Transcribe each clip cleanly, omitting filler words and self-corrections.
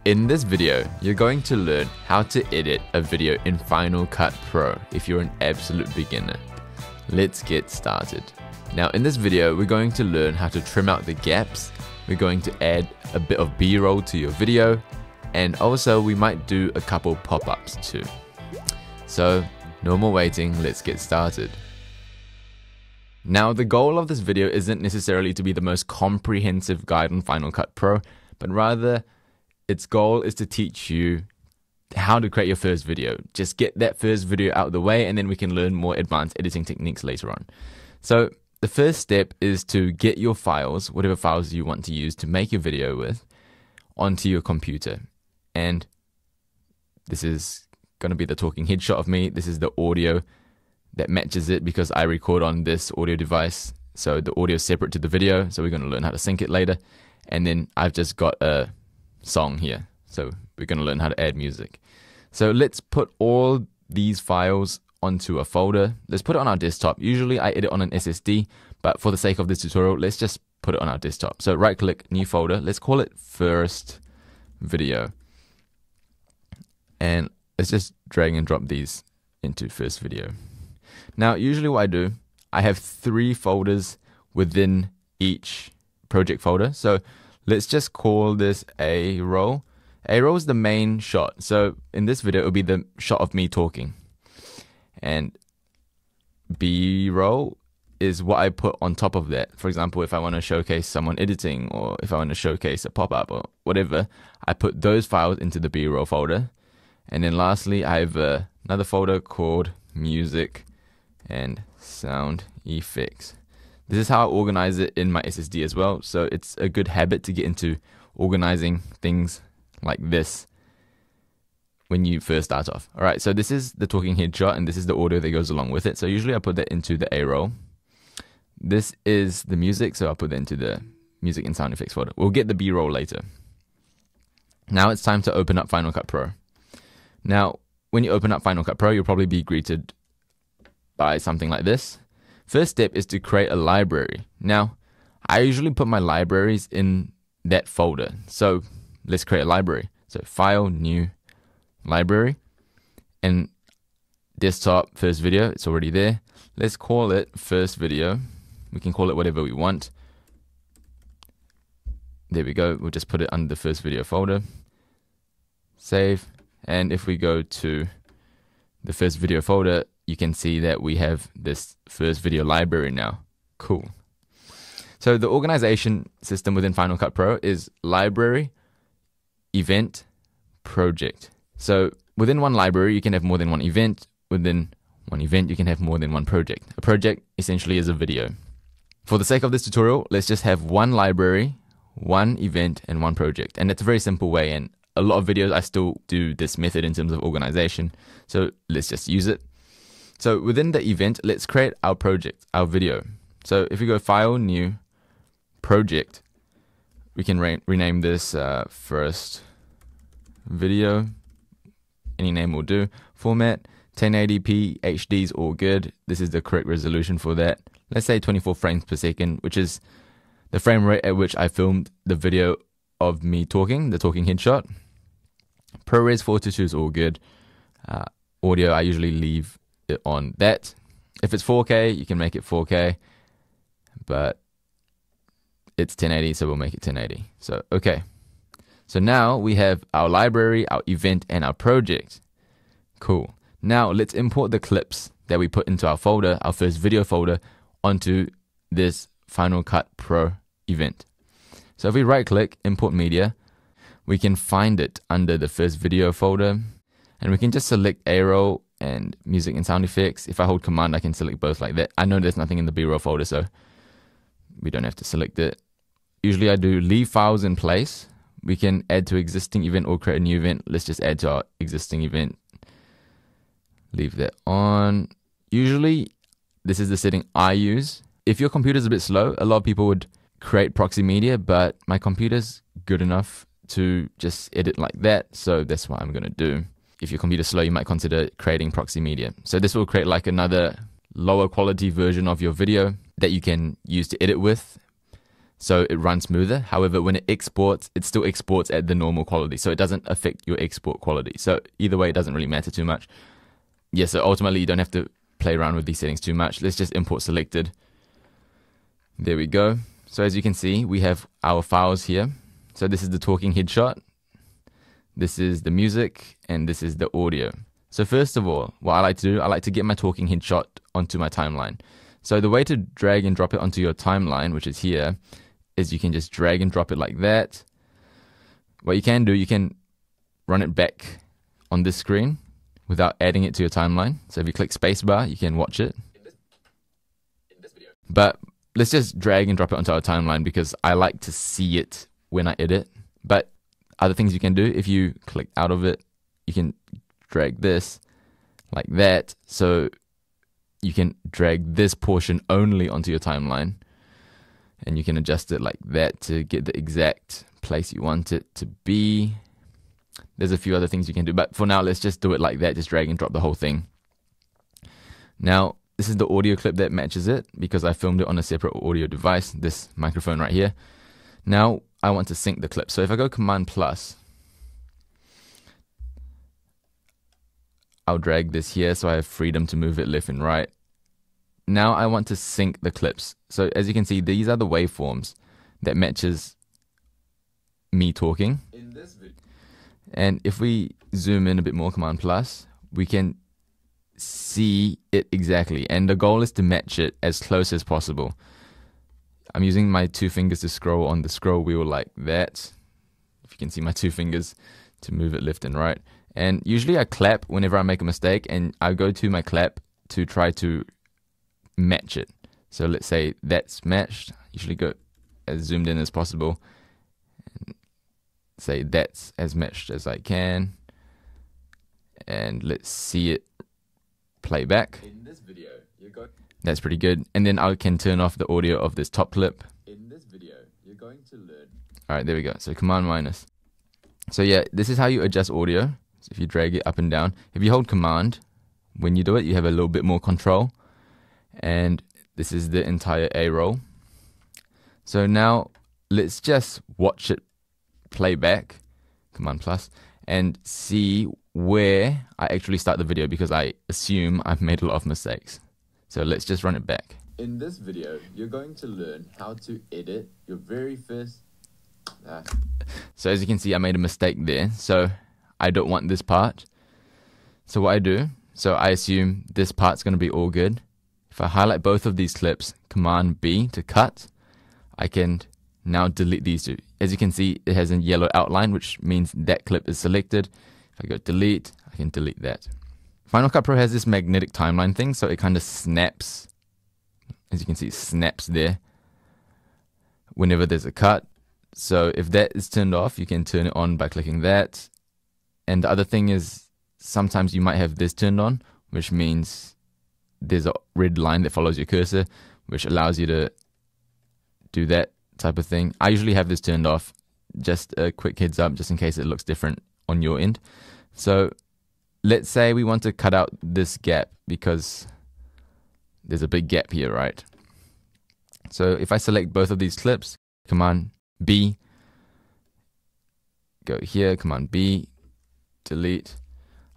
In this video, you're going to learn how to edit a video in Final Cut Pro if you're an absolute beginner. Let's get started. Now in this video, we're going to learn how to trim out the gaps, we're going to add a bit of B-roll to your video, and also we might do a couple pop-ups too. So no more waiting, let's get started. Now the goal of this video isn't necessarily to be the most comprehensive guide on Final Cut Pro, but rather its goal is to teach you how to create your first video. Just get that first video out of the way and then we can learn more advanced editing techniques later on. So the first step is to get your files, whatever files you want to use to make your video with, onto your computer. And this is going to be the talking head shot of me. This is the audio that matches it because I record on this audio device. So the audio is separate to the video. So we're going to learn how to sync it later. And then I've just got a song here. So we're going to learn how to add music. So let's put all these files onto a folder. Let's put it on our desktop. Usually I edit on an SSD, but for the sake of this tutorial, let's just put it on our desktop. So right click, new folder. Let's call it first video. And let's just drag and drop these into first video. Now, usually what I do, I have 3 folders within each project folder. So let's just call this A roll. A roll is the main shot. So in this video, it'll be the shot of me talking. And B roll is what I put on top of that. For example, if I want to showcase someone editing, or if I want to showcase a pop-up or whatever, I put those files into the B roll folder. And then lastly, I have another folder called music and sound effects. This is how I organize it in my SSD as well. So it's a good habit to get into organizing things like this when you first start off. All right, so this is the talking head shot and this is the audio that goes along with it. So usually I put that into the A roll. This is the music, so I'll put that into the music and sound effects folder. We'll get the B roll later. Now it's time to open up Final Cut Pro. Now, when you open up Final Cut Pro, you'll probably be greeted by something like this. First step is to create a library. Now, I usually put my libraries in that folder. So let's create a library. So file, new, library, and desktop, first video, it's already there. Let's call it first video. We can call it whatever we want. There we go. We'll just put it under the first video folder. Save. And if we go to the first video folder, you can see that we have this first video library now. Cool. So the organization system within Final Cut Pro is library, event, project. So within one library, you can have more than one event. Within one event, you can have more than one project. A project essentially is a video. For the sake of this tutorial, let's just have one library, one event, and one project. And it's a very simple way. And a lot of videos, I still do this method in terms of organization. So let's just use it. So within the event, let's create our project, our video. So if we go File, New, Project, we can rename this first video. Any name will do. Format, 1080p, HD is all good. This is the correct resolution for that. Let's say 24 frames per second, which is the frame rate at which I filmed the video of me talking, the talking headshot. ProRes 422 is all good. Audio, I usually leave it on that. If it's 4K, you can make it 4K, but it's 1080, so we'll make it 1080. So, okay. So now we have our library, our event, and our project. Cool. Now let's import the clips that we put into our folder, our first video folder, onto this Final Cut Pro event. So if we right click, import media, we can find it under the first video folder, and we can just select A roll and music and sound effects. If I hold command, I can select both like that. I know there's nothing in the B roll folder, so we don't have to select it. Usually I do leave files in place. We can add to existing event or create a new event. Let's just add to our existing event. Leave that on. Usually this is the setting I use. If your computer's a bit slow, a lot of people would create proxy media, but my computer's good enough to just edit like that, so that's what I'm going to do. If your computer's slow, you might consider creating proxy media. So this will create like another lower quality version of your video that you can use to edit with. so it runs smoother. However, when it exports, it still exports at the normal quality, so it doesn't affect your export quality. So either way, it doesn't really matter too much. Yeah, so ultimately you don't have to play around with these settings too much. Let's just import selected. There we go. So as you can see, we have our files here. So this is the talking headshot, this is the music, and this is the audio. So first of all, what I like to do, I like to get my talking headshot onto my timeline. So the way to drag and drop it onto your timeline, which is here, is you can just drag and drop it like that. What you can do, you can run it back on this screen without adding it to your timeline. So if you click spacebar, you can watch it. In this video. But let's just drag and drop it onto our timeline because I like to see it when I edit. But other things you can do, if you click out of it, you can drag this like that. So you can drag this portion only onto your timeline. And you can adjust it like that to get the exact place you want it to be. There's a few other things you can do, but for now, let's just do it like that. Just drag and drop the whole thing. Now, this is the audio clip that matches it because I filmed it on a separate audio device, this microphone right here. Now, I want to sync the clip. So if I go Command plus, I'll drag this here so I have freedom to move it left and right. Now I want to sync the clips. So as you can see, these are the waveforms that matches me talking. In this video. And if we zoom in a bit more, Command plus, we can see it exactly. And the goal is to match it as close as possible. I'm using my 2 fingers to scroll on the scroll wheel like that. If you can see my 2 fingers to move it left and right. And usually I clap whenever I make a mistake, and I go to my clap to try to match it. So let's say that's matched. Usually go as zoomed in as possible. And say that's as matched as I can. And let's see it play back. In this video, that's pretty good. And then I can turn off the audio of this top clip. In this video, you're going to learn. Alright, there we go. So Command minus. So yeah, this is how you adjust audio. So if you drag it up and down. If you hold Command, when you do it, you have a little bit more control. And this is the entire A roll. So now let's just watch it play back, Command plus, and see where I actually start the video because I assume I've made a lot of mistakes. So let's just run it back. In this video, you're going to learn how to edit your very first... So as you can see, I made a mistake there. So I don't want this part. So what I do, so I assume this part's going to be all good. If I highlight both of these clips, Command B to cut, I can now delete these two. As you can see, it has a yellow outline, which means that clip is selected. If I go delete, I can delete that. Final Cut Pro has this magnetic timeline thing, so it kind of snaps. As you can see, it snaps there whenever there's a cut. So if that is turned off, you can turn it on by clicking that. And the other thing is, sometimes you might have this turned on, which means there's a red line that follows your cursor, which allows you to do that type of thing. I usually have this turned off. Just a quick heads up, just in case it looks different on your end. So let's say we want to cut out this gap because there's a big gap here, right? So if I select both of these clips, Command B, go here, Command B, delete,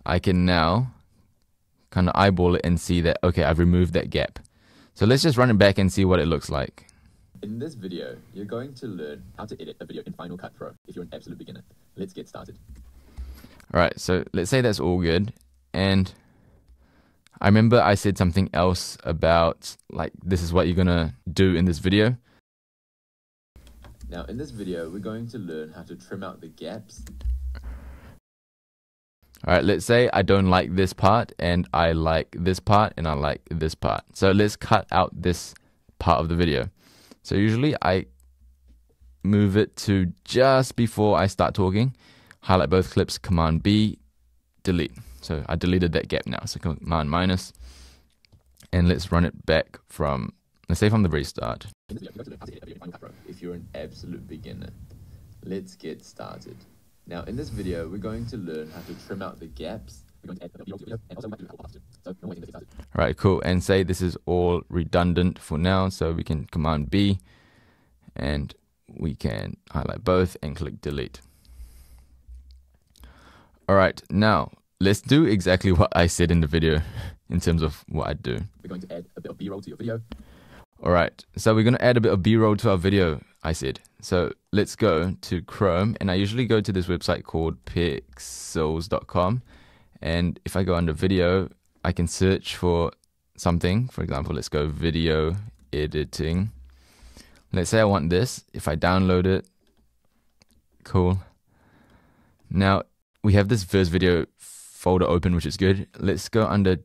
I can now kind of eyeball it and see that, okay, I've removed that gap. So let's just run it back and see what it looks like. In this video, you're going to learn how to edit a video in Final Cut Pro if you're an absolute beginner. Let's get started. Alright, so let's say that's all good. And I remember I said something else about, like, this is what you're going to do in this video. Now, in this video, we're going to learn how to trim out the gaps. Alright, let's say I don't like this part, and I like this part, and I like this part. So let's cut out this part of the video. So usually I move it to just before I start talking, highlight both clips, Command B, delete. So I deleted that gap now. So Command minus, and let's run it back from, let's say from the very start. If you're an absolute beginner, let's get started. Now in this video, we're going to learn how to trim out the gaps. Right, cool. And say this is all redundant for now, so we can Command B and we can highlight both and click delete. Alright, now let's do exactly what I said in the video in terms of what I do. We're going to add a bit of B-roll to your video. Alright, so we're going to add a bit of B-roll to our video, I said. So let's go to Chrome, and I usually go to this website called pixels.com, and if I go under video, I can search for something. For example, let's go video editing. Let's say I want this. If I download it, cool. Now we have this first video folder open, which is good. Let's go under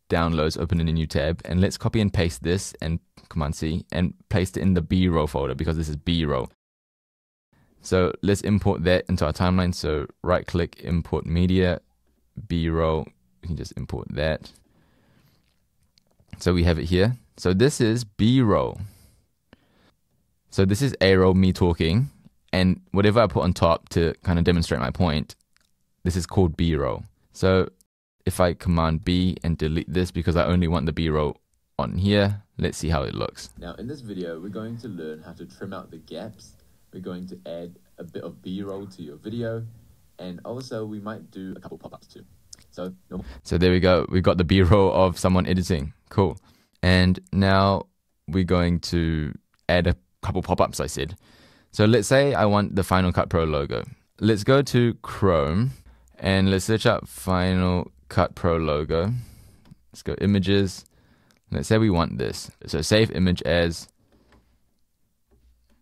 downloads, open in a new tab, and let's copy and paste this and Command C and paste it in the B-roll folder because this is B-roll. So let's import that into our timeline. So right click, import media, B-roll. We can just import that. So we have it here. So this is B-roll. So this is A-roll, me talking, and whatever I put on top to kind of demonstrate my point, this is called B-roll. So if I Command B and delete this because I only want the B-roll on here, let's see how it looks. Now in this video, we're going to learn how to trim out the gaps. We're going to add a bit of B-roll to your video, and also we might do a couple pop-ups too. So there we go. We've got the B-roll of someone editing. Cool. And now we're going to add a couple pop-ups, I said. So let's say I want the Final Cut Pro logo. Let's go to Chrome and let's search up Final Cut Pro logo. Let's go images. Let's say we want this. So save image as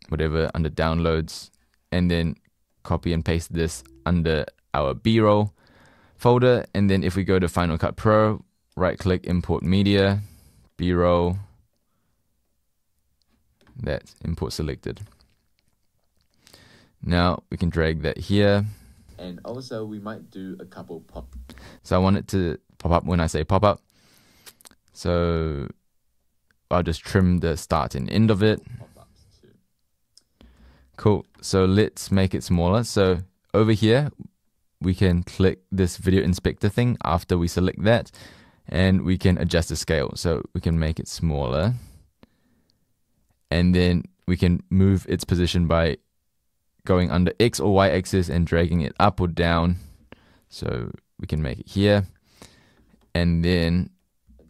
whatever under downloads, and then copy and paste this under our B-roll folder. And then if we go to Final Cut Pro, right click, import media, B-roll, that's import selected. Now we can drag that here. And also we might do a couple pop. So I want it to pop up when I say pop up. So I'll just trim the start and end of it. Pop-ups too. Cool. So let's make it smaller. So over here, we can click this video inspector thing after we select that, and we can adjust the scale. So we can make it smaller, and then we can move its position by going under X or Y axis and dragging it up or down. So we can make it here, and then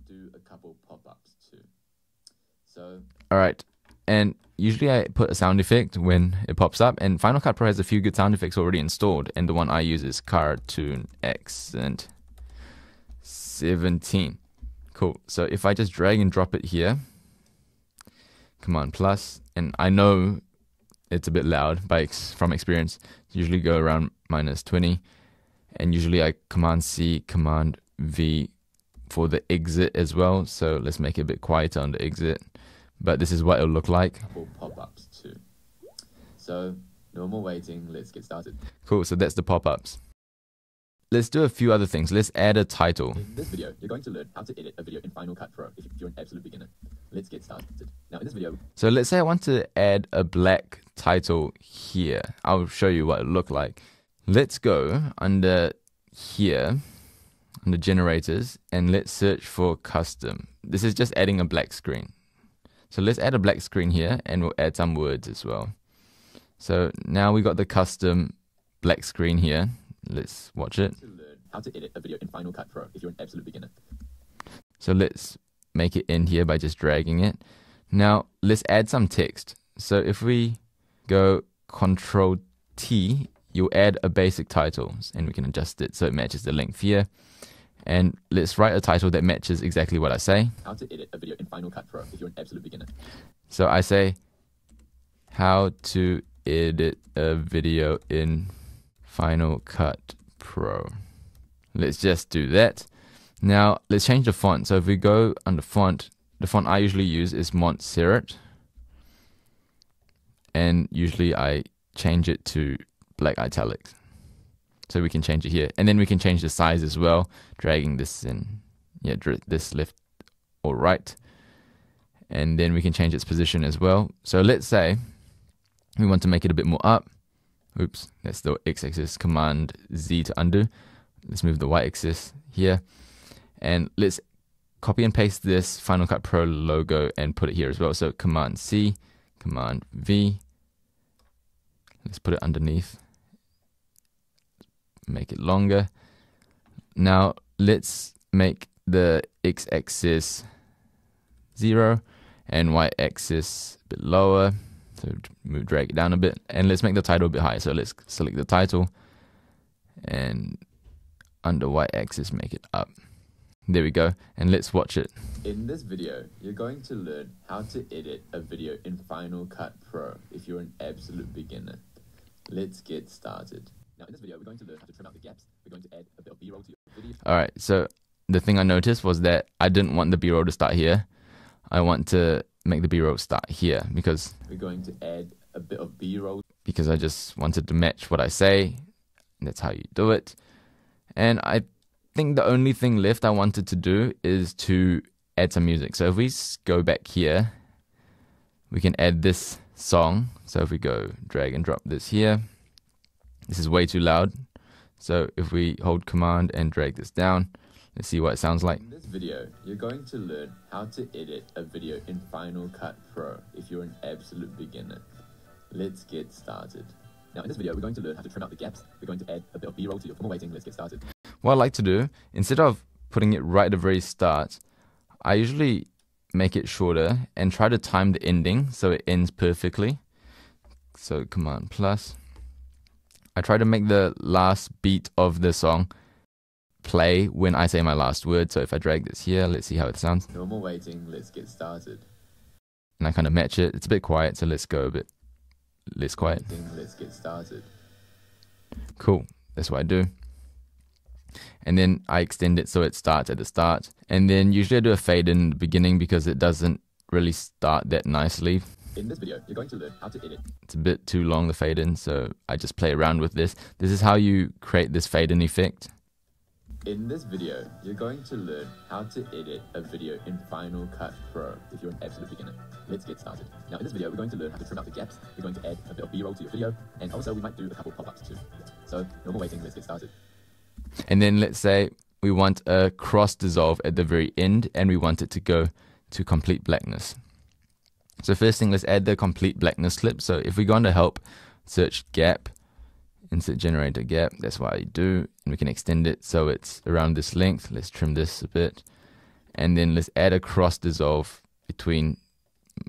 do a couple pop-ups too. So all right, and usually I put a sound effect when it pops up, and Final Cut Pro has a few good sound effects already installed, and the one I use is Cartoon Accent 17. Cool. So if I just drag and drop it here, Command plus, and I know it's a bit loud from experience, usually go around -20, and usually I Command C, Command V for the exit as well. So let's make it a bit quieter on the exit, but this is what it'll look like. couple pop-ups too. So no more waiting, let's get started. Cool, so that's the pop-ups. Let's do a few other things. Let's add a title. In this video, you're going to learn how to edit a video in Final Cut Pro if you're an absolute beginner. Let's get started. Now in this video, So let's say I want to add a black title here. I'll show you what it look like. Let's go under here, under generators, and let's search for custom. This is just adding a black screen. So let's add a black screen here, and we'll add some words as well. So now we got the custom black screen here. Let's watch it. to learn how to edit a video in Final Cut Pro if you're an absolute beginner. So let's make it in here by just dragging it. Now let's add some text. So if we go Control T, you'll add a basic title, and we can adjust it so it matches the length here. And let's write a title that matches exactly what I say. How to edit a video in Final Cut Pro if you're an absolute beginner. So I say, how to edit a video in Final Cut Pro. Let's just do that. Now let's change the font. So if we go under font, the font I usually use is Montserrat, and usually I change it to black italics. So we can change it here, and then we can change the size as well, dragging this in, this left or right, and then we can change its position as well. So let's say we want to make it a bit more up. Oops, that's the x-axis. Command Z to undo. Let's move the y-axis here, and let's copy and paste this Final Cut Pro logo and put it here as well. So Command C, Command V. Let's put it underneath. Make it longer. Now let's make the x-axis 0 and y-axis a bit lower. So drag it down a bit, and let's make the title a bit higher. So let's select the title, and under y-axis make it up. There we go, and let's watch it. In this video, you're going to learn how to edit a video in Final Cut Pro if you're an absolute beginner. Let's get started. Now in this video, we're going to learn how to trim out the gaps. We're going to add a bit of B-roll to your video. Alright, so the thing I noticed was that I didn't want the B-roll to start here. I want to make the B-roll start here because we're going to add a bit of B-roll because I just wanted to match what I say. That's how you do it. And I think the only thing left I wanted to do is to add some music. So if we go back here, we can add this song. So if we go drag and drop this here, this is way too loud. So if we hold command and drag this down, let's see what it sounds like. In this video, you're going to learn how to edit a video in Final Cut Pro if you're an absolute beginner. Let's get started. Now in this video, we're going to learn how to trim out the gaps. We're going to add a bit of B-roll to your formal waiting. Let's get started. What I like to do, instead of putting it right at the very start, I usually make it shorter and try to time the ending so it ends perfectly. So command plus. I try to make the last beat of the song play when I say my last word. So if I drag this here, let's see how it sounds. Normal waiting, let's get started. And I kind of match it. It's a bit quiet, so let's go a bit less quiet. Let's get started. Cool, that's what I do. And then I extend it so it starts at the start. And then usually I do a fade in the beginning because it doesn't really start that nicely. In this video, you're going to learn how to edit. It's a bit too long, the fade in, so I just play around with this. This is how you create this fade in effect. In this video, you're going to learn how to edit a video in Final Cut Pro if you're an absolute beginner. Let's get started. Now in this video, we're going to learn how to trim out the gaps. We're going to add a bit of B-roll to your video, and also we might do a couple pop-ups too. So normal waiting, let's get started. And then let's say we want a cross dissolve at the very end, and we want it to go to complete blackness. So first thing, let's add the complete blackness clip. So if we go under help, search gap, insert generator gap, that's what I do, and we can extend it so it's around this length. Let's trim this a bit, and then let's add a cross dissolve between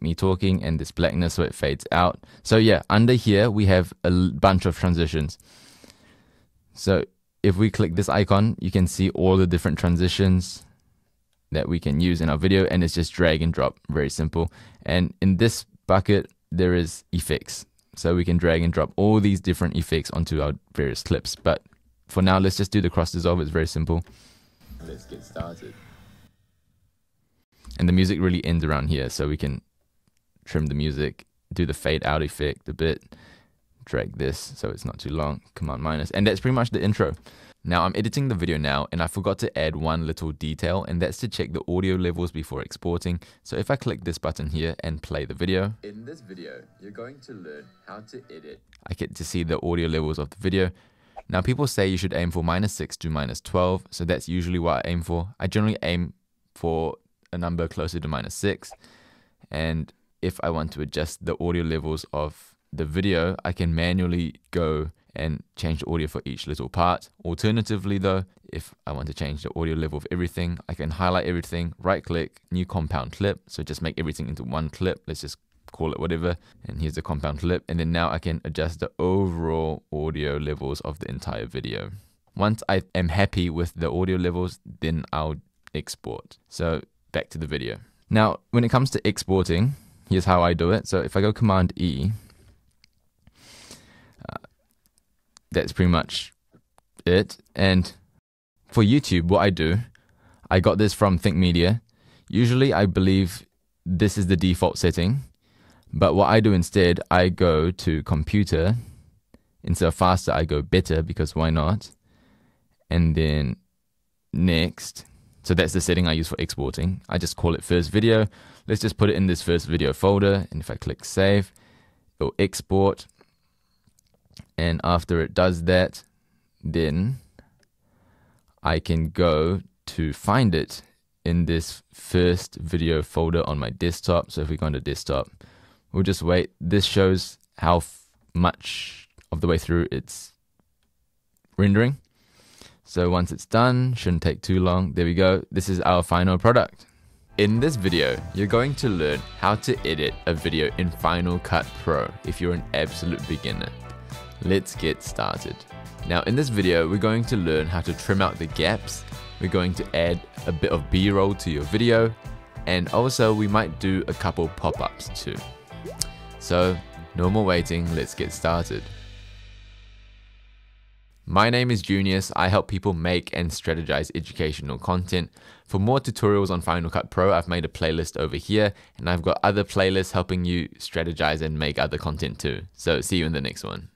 me talking and this blackness so it fades out. So yeah, under here we have a bunch of transitions. So if we click this icon, you can see all the different transitions that we can use in our video, and it's just drag and drop, very simple. And in this bucket there is effects, so we can drag and drop all these different effects onto our various clips. But for now, let's just do the cross dissolve. It's very simple. Let's get started. And the music really ends around here, so we can trim the music, do the fade out effect a bit, drag this so it's not too long, command minus, and that's pretty much the intro. Now I'm editing the video now, and I forgot to add one little detail, and that's to check the audio levels before exporting. So if I click this button here and play the video, in this video, you're going to learn how to edit. I get to see the audio levels of the video. Now people say you should aim for -6 to -12, so that's usually what I aim for. I generally aim for a number closer to -6, and if I want to adjust the audio levels of the video, I can manually go and change the audio for each little part. Alternatively though, if I want to change the audio level of everything, I can highlight everything, right click, new compound clip, so just make everything into one clip. Let's just call it whatever, and here's the compound clip, and then now I can adjust the overall audio levels of the entire video. Once I am happy with the audio levels, then I'll export. So back to the video. Now when it comes to exporting, here's how I do it. So if I go command E, that's pretty much it. And for YouTube, what I do, I got this from Think Media. Usually I believe this is the default setting, but what I do instead, I go to computer. Instead of faster, I go better, because why not? And then next, so that's the setting I use for exporting. I just call it first video. Let's just put it in this first video folder, and if I click save, it'll export. And after it does that, then I can go to find it in this first video folder on my desktop. So if we go into desktop, We'll just wait. This shows how much of the way through it's rendering. So once it's done, shouldn't take too long. There we go. This is our final product. In this video, you're going to learn how to edit a video in Final Cut Pro if you're an absolute beginner. Let's get started. Now in this video, we're going to learn how to trim out the gaps. We're going to add a bit of B-roll to your video, and also we might do a couple pop-ups too. So no more waiting, let's get started. My name is Junius. I help people make and strategize educational content. For more tutorials on Final Cut Pro, I've made a playlist over here, and I've got other playlists helping you strategize and make other content too. So see you in the next one.